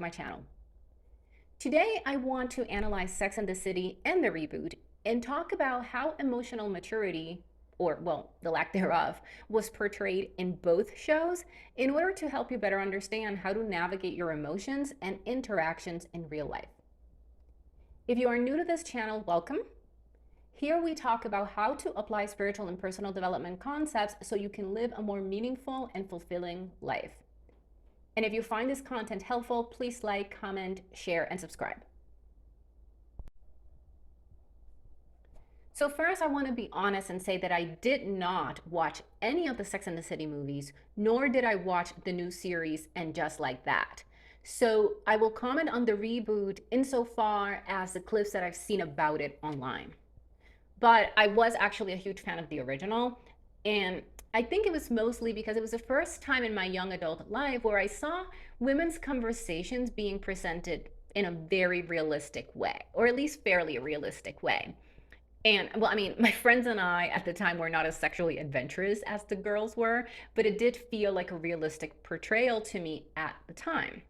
my channel. Today, I want to analyze Sex and the City and the reboot and talk about how emotional maturity, or well, the lack thereof, was portrayed in both shows in order to help you better understand how to navigate your emotions and interactions in real life. If you are new to this channel, welcome. Here we talk about how to apply spiritual and personal development concepts so you can live a more meaningful and fulfilling life. And if you find this content helpful, please like, comment, share, and subscribe. So first, I want to be honest and say that I did not watch any of the Sex and the City movies, nor did I watch the new series And Just Like That. So I will comment on the reboot insofar as the clips that I've seen about it online. But I was actually a huge fan of the original, and I think it was mostly because it was the first time in my young adult life where I saw women's conversations being presented in a very realistic way, or at least fairly realistic way. And well, I mean, my friends and I at the time were not as sexually adventurous as the girls were, but it did feel like a realistic portrayal to me at the time.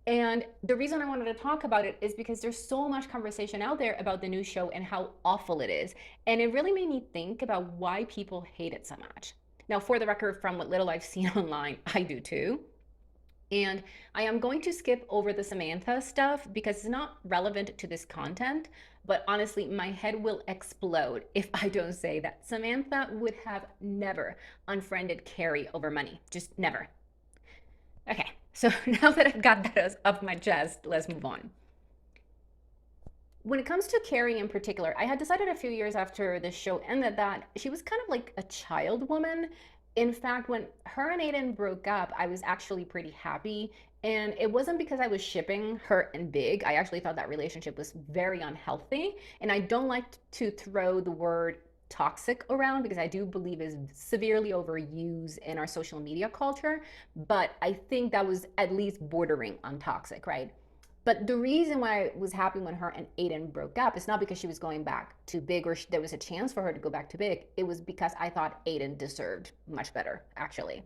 And the reason I wanted to talk about it is because there's so much conversation out there about the new show and how awful it is. And it really made me think about why people hate it so much. Now, for the record, from what little I've seen online, I do too. And I am going to skip over the Samantha stuff because it's not relevant to this content. But honestly, my head will explode if I don't say that Samantha would have never unfriended Carrie over money. Just never. Okay, so now that I've got that off my chest, let's move on. When it comes to Carrie in particular, I had decided a few years after the show ended that she was kind of like a child woman. In fact, when her and Aiden broke up, I was actually pretty happy. And it wasn't because I was shipping her and Big. I actually thought that relationship was very unhealthy. And I don't like to throw the word toxic around because I do believe is severely overused in our social media culture, but I think that was at least bordering on toxic, right? But the reason why I was happy when her and Aiden broke up is not because she was going back to Big or there was a chance for her to go back to Big. It was because I thought Aiden deserved much better, actually.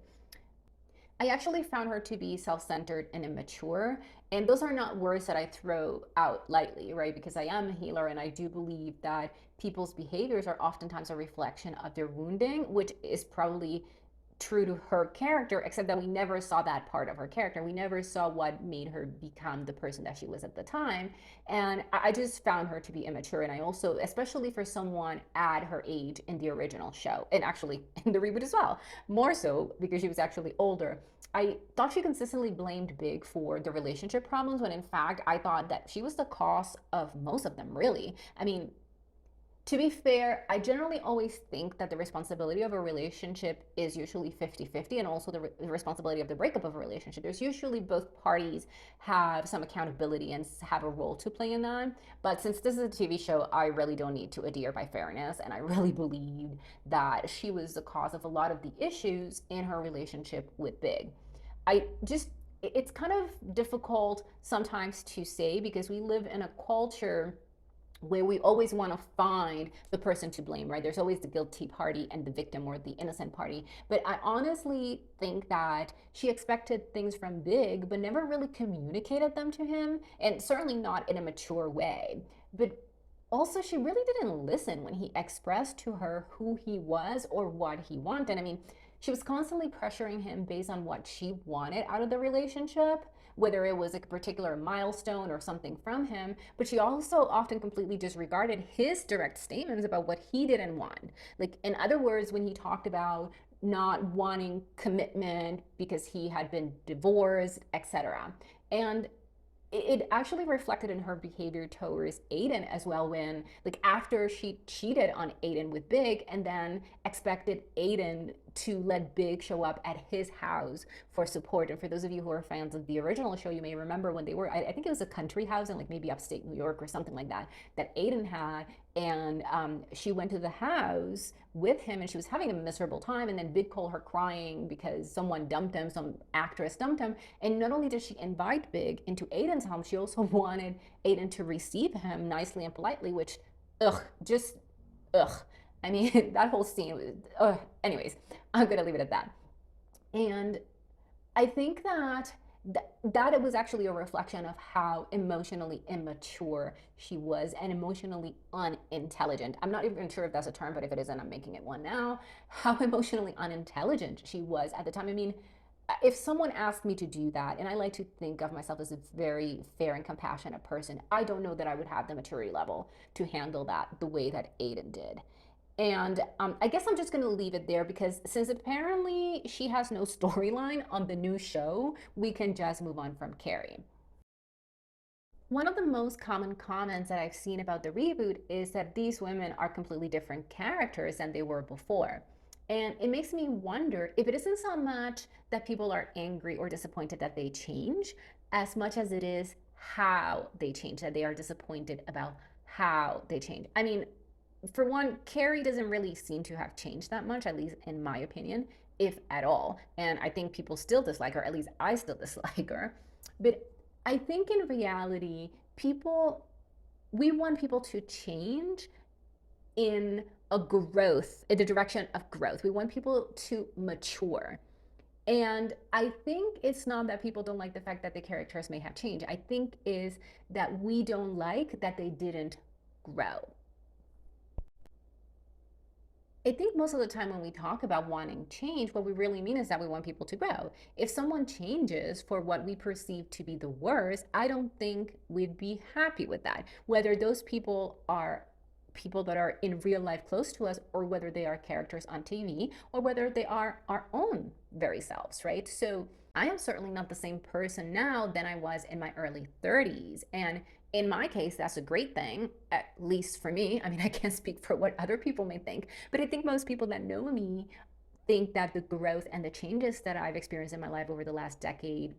I actually found her to be self-centered and immature. And those are not words that I throw out lightly, right? Because I am a healer and I do believe that people's behaviors are oftentimes a reflection of their wounding, which is probably true to her character, except that we never saw that part of her character. We never saw what made her become the person that she was at the time. And I just found her to be immature. And I also, especially for someone at her age in the original show, and actually in the reboot as well, more so because she was actually older. I thought she consistently blamed Big for the relationship problems when in fact I thought that she was the cause of most of them, really. I mean, to be fair, I generally always think that the responsibility of a relationship is usually 50-50, and also the responsibility of the breakup of a relationship. There's usually both parties have some accountability and have a role to play in that. But since this is a TV show, I really don't need to adhere by fairness, and I really believe that she was the cause of a lot of the issues in her relationship with Big. It's kind of difficult sometimes to say because we live in a culture where we always want to find the person to blame, right? There's always the guilty party and the victim or the innocent party. But I honestly think that she expected things from Big, but never really communicated them to him, and certainly not in a mature way. But also, she really didn't listen when he expressed to her who he was or what he wanted. I mean, she was constantly pressuring him based on what she wanted out of the relationship, whether it was a particular milestone or something from him, but she also often completely disregarded his direct statements about what he didn't want. Like, in other words, when he talked about not wanting commitment because he had been divorced, etc. And it actually reflected in her behavior towards Aiden as well, when like after she cheated on Aiden with Big and then expected Aiden to let Big show up at his house for support. And for those of you who are fans of the original show, you may remember when they were, I think it was a country house in like maybe upstate New York or something like that, that Aiden had. And she went to the house with him and she was having a miserable time. And then Big called her crying because someone dumped him, some actress dumped him. And not only did she invite Big into Aiden's home, she also wanted Aiden to receive him nicely and politely, which, just, ugh. I mean, that whole scene was, anyways, I'm gonna leave it at that. And I think that That it was actually a reflection of how emotionally immature she was and emotionally unintelligent. I'm not even sure if that's a term, but if it isn't, I'm making it one now. How emotionally unintelligent she was at the time. I mean, if someone asked me to do that, and I like to think of myself as a very fair and compassionate person, I don't know that I would have the maturity level to handle that the way that Aiden did. And I guess I'm just going to leave it there because since apparently she has no storyline on the new show, we can just move on from Carrie. One of the most common comments that I've seen about the reboot is that these women are completely different characters than they were before. And it makes me wonder if it isn't so much that people are angry or disappointed that they change, as much as it is how they change, that they are disappointed about how they change. I mean, for one, Carrie doesn't really seem to have changed that much, at least in my opinion, if at all. And I think people still dislike her, at least I still dislike her. But I think in reality, we want people to change in a growth, in the direction of growth. We want people to mature. And I think it's not that people don't like the fact that the characters may have changed. I think is that we don't like that they didn't grow. I think most of the time when we talk about wanting change, what we really mean is that we want people to grow. If someone changes for what we perceive to be the worst, I don't think we'd be happy with that. Whether those people are people that are in real life close to us, or whether they are characters on TV, or whether they are our own very selves, right? So I am certainly not the same person now than I was in my early 30s. And in my case, that's a great thing, at least for me. I mean, I can't speak for what other people may think, but I think most people that know me think that the growth and the changes that I've experienced in my life over the last decade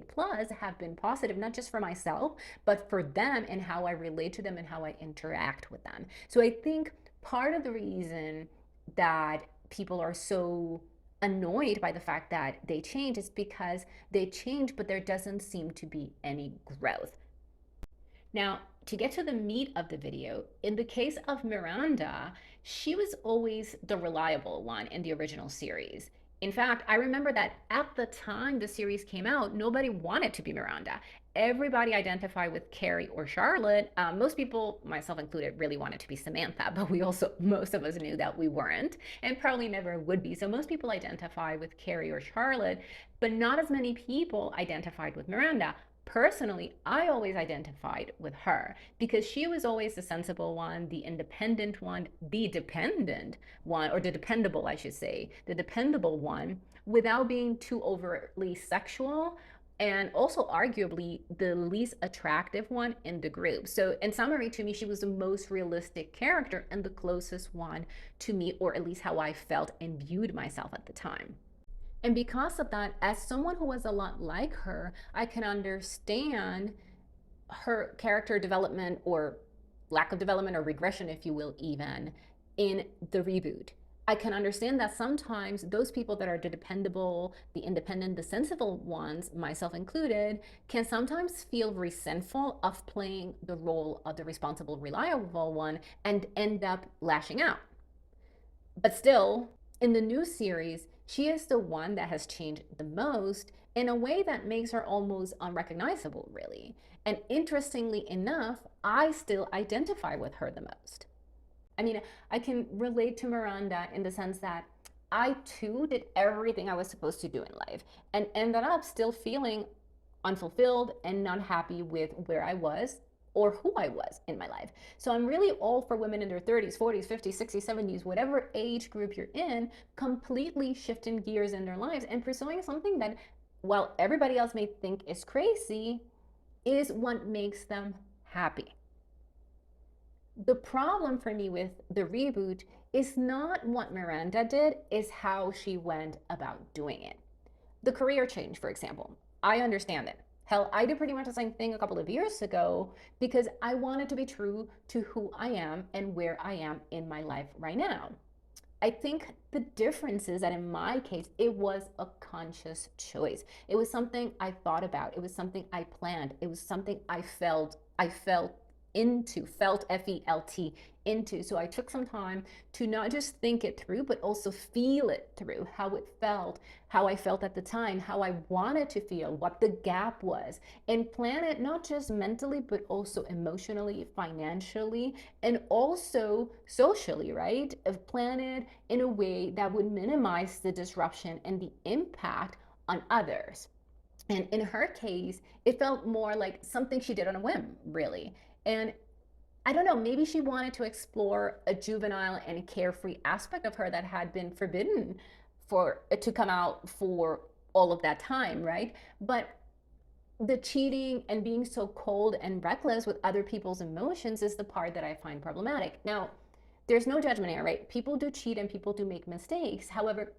plus have been positive, not just for myself, but for them and how I relate to them and how I interact with them. So I think part of the reason that people are so annoyed by the fact that they change is because they change, but there doesn't seem to be any growth. Now, to get to the meat of the video, in the case of Miranda, she was always the reliable one in the original series. In fact, I remember that at the time the series came out, nobody wanted to be Miranda. Everybody identified with Carrie or Charlotte. Most people, myself included, really wanted to be Samantha, but most of us knew that we weren't and probably never would be. So most people identify with Carrie or Charlotte, but not as many people identified with Miranda. Personally, I always identified with her because she was always the sensible one, the independent one, the dependent one, or the dependable, I should say, the dependable one, without being too overtly sexual, and also arguably the least attractive one in the group. So, in summary, to me, she was the most realistic character and the closest one to me, or at least how I felt and viewed myself at the time. And because of that, as someone who was a lot like her, I can understand her character development or lack of development or regression, if you will, even in the reboot. I can understand that sometimes those people that are the dependable, the independent, the sensible ones, myself included, can sometimes feel resentful of playing the role of the responsible, reliable one and end up lashing out. But still, in the new series, she is the one that has changed the most in a way that makes her almost unrecognizable, really. And interestingly enough, I still identify with her the most. I mean, I can relate to Miranda in the sense that I too did everything I was supposed to do in life and ended up still feeling unfulfilled and not happy with where I was or who I was in my life. So I'm really all for women in their 30s, 40s, 50s, 60s, 70s, whatever age group you're in, completely shifting gears in their lives and pursuing something that, while everybody else may think is crazy, is what makes them happy. The problem for me with the reboot is not what Miranda did, is how she went about doing it. The career change, for example, I understand it. Hell, I did pretty much the same thing a couple of years ago because I wanted to be true to who I am and where I am in my life right now. I think the difference is that in my case, it was a conscious choice. It was something I thought about. It was something I planned. It was something I felt into, felt, F-E-L-T, into. So I took some time to not just think it through, but also feel it through, how it felt, how I felt at the time, how I wanted to feel, what the gap was, and plan it not just mentally, but also emotionally, financially, and also socially, right? Plan it in a way that would minimize the disruption and the impact on others. And in her case, it felt more like something she did on a whim, really. And I don't know, maybe she wanted to explore a juvenile and carefree aspect of her that had been forbidden for it to come out for all of that time, right? But the cheating and being so cold and reckless with other people's emotions is the part that I find problematic. Now, there's no judgment here, right? People do cheat and people do make mistakes. However,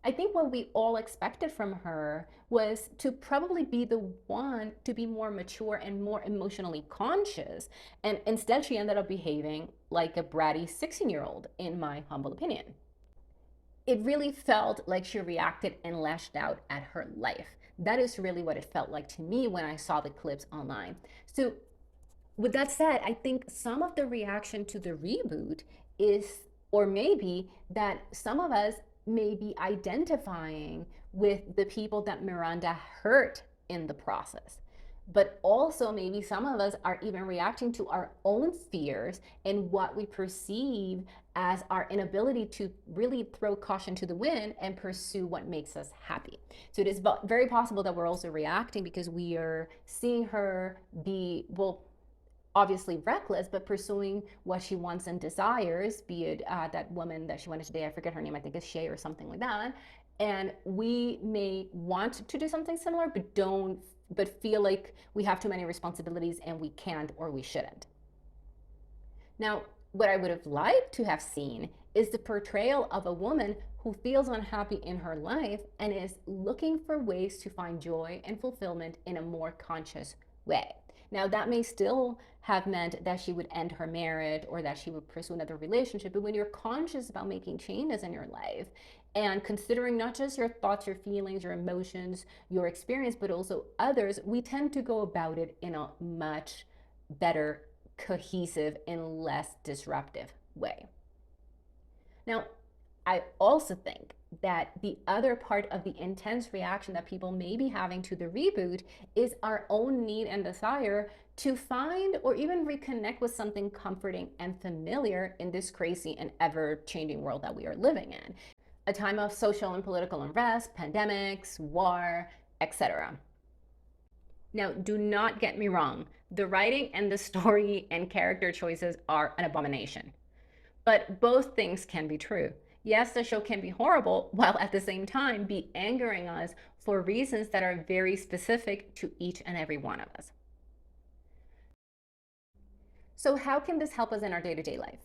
I think what we all expected from her was to probably be the one to be more mature and more emotionally conscious. And instead, she ended up behaving like a bratty 16-year-old, in my humble opinion. It really felt like she reacted and lashed out at her life. That is really what it felt like to me when I saw the clips online. So, with that said, I think some of the reaction to the reboot is, or maybe that some of us may be identifying with the people that Miranda hurt in the process. But also, maybe some of us are even reacting to our own fears and what we perceive as our inability to really throw caution to the wind and pursue what makes us happy. So it is very possible that we're also reacting because we are seeing her be, well, obviously reckless, but pursuing what she wants and desires, be it that woman that she wanted today, I forget her name, I think it's Shay or something like that. And we may want to do something similar, but feel like we have too many responsibilities and we can't or we shouldn't. Now, what I would have liked to have seen is the portrayal of a woman who feels unhappy in her life and is looking for ways to find joy and fulfillment in a more conscious way. Now, that may still have meant that she would end her marriage or that she would pursue another relationship, but when you're conscious about making changes in your life and considering not just your thoughts, your feelings, your emotions, your experience, but also others, we tend to go about it in a much better, cohesive, and less disruptive way. Now, I also think that the other part of the intense reaction that people may be having to the reboot is our own need and desire to find or even reconnect with something comforting and familiar in this crazy and ever-changing world that we are living in. A time of social and political unrest, pandemics, war, etc. Now, do not get me wrong. The writing and the story and character choices are an abomination. But both things can be true. Yes, the show can be horrible, while at the same time be angering us for reasons that are very specific to each and every one of us. So how can this help us in our day-to-day life?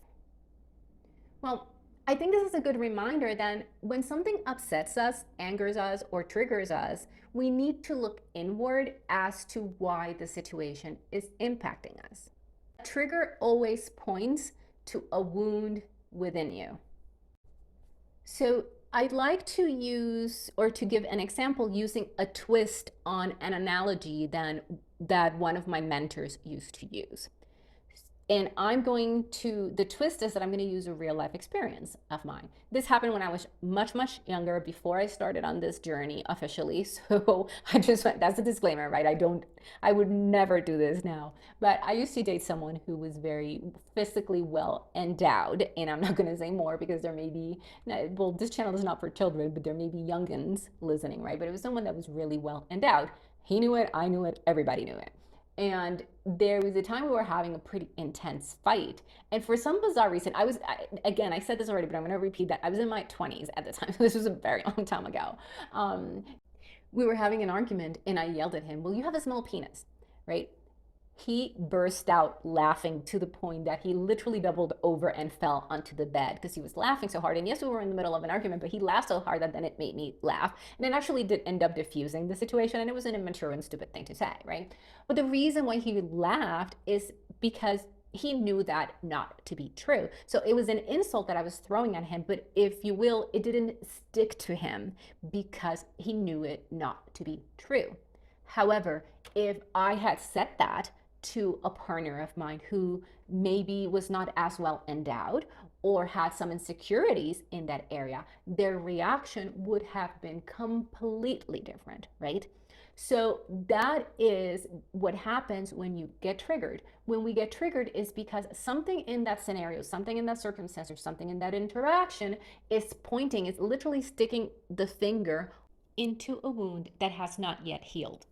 Well, I think this is a good reminder that when something upsets us, angers us, or triggers us, we need to look inward as to why the situation is impacting us. A trigger always points to a wound within you. So I'd like to use or to give an example using a twist on an analogy that one of my mentors used to use. And the twist is that I'm going to use a real life experience of mine. This happened when I was much, much younger, before I started on this journey officially. So that's a disclaimer, right? I would never do this now. But I used to date someone who was very physically well endowed. And I'm not going to say more because there may be, well, this channel is not for children, but there may be youngins listening, right? But it was someone that was really well endowed. He knew it, I knew it, everybody knew it. And there was a time we were having a pretty intense fight. And for some bizarre reason, I said this already, but I'm going to repeat that. I was in my 20s at the time. This was a very long time ago. We were having an argument and I yelled at him, "Well, you have a small penis," right? He burst out laughing to the point that he literally doubled over and fell onto the bed because he was laughing so hard. And yes, we were in the middle of an argument, but he laughed so hard that then it made me laugh. And it actually did end up diffusing the situation, and it was an immature and stupid thing to say, right? But the reason why he laughed is because he knew that not to be true. So it was an insult that I was throwing at him, but if you will, it didn't stick to him because he knew it not to be true. However, if I had said that to a partner of mine who maybe was not as well endowed or had some insecurities in that area, their reaction would have been completely different, right? So that is what happens when you get triggered. When we get triggered is because something in that scenario, something in that circumstance, or something in that interaction is pointing, is literally sticking the finger into a wound that has not yet healed.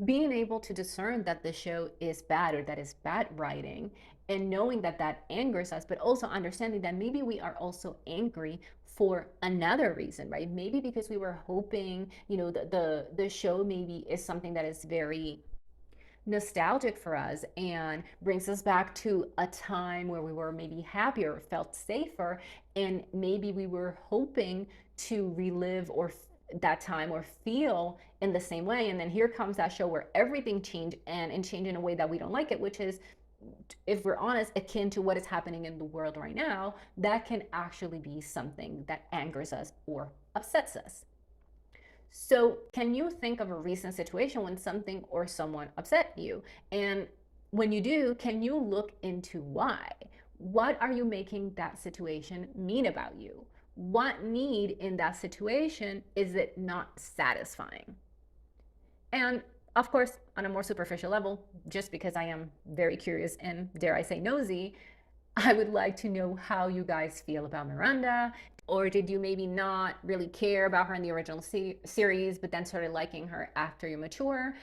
Being able to discern that the show is bad or that is bad writing, and knowing that that angers us, but also understanding that maybe we are also angry for another reason, right? Maybe because we were hoping, the show maybe is something that is very nostalgic for us and brings us back to a time where we were maybe happier, felt safer, and maybe we were hoping to relive or that time or feel in the same way. And then here comes that show where everything changed and changed in a way that we don't like it, which is, if we're honest, akin to what is happening in the world right now. That can actually be something that angers us or upsets us. So, can you think of a recent situation when something or someone upset you? And when you do, can you look into why? What are you making that situation mean about you? What need in that situation is it not satisfying? And of course, on a more superficial level, just because I am very curious and, dare I say, nosy, I would like to know how you guys feel about Miranda. Or did you maybe not really care about her in the original series, but then started liking her after you mature?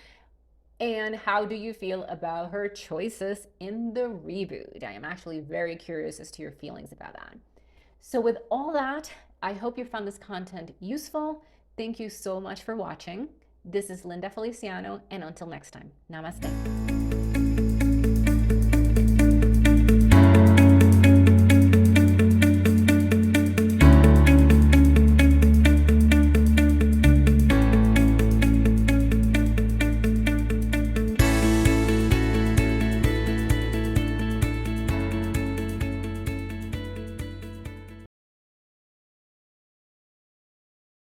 And how do you feel about her choices in the reboot? I am actually very curious as to your feelings about that. So with all that, I hope you found this content useful. Thank you so much for watching. This is Linda Feliciano, and until next time, namaste.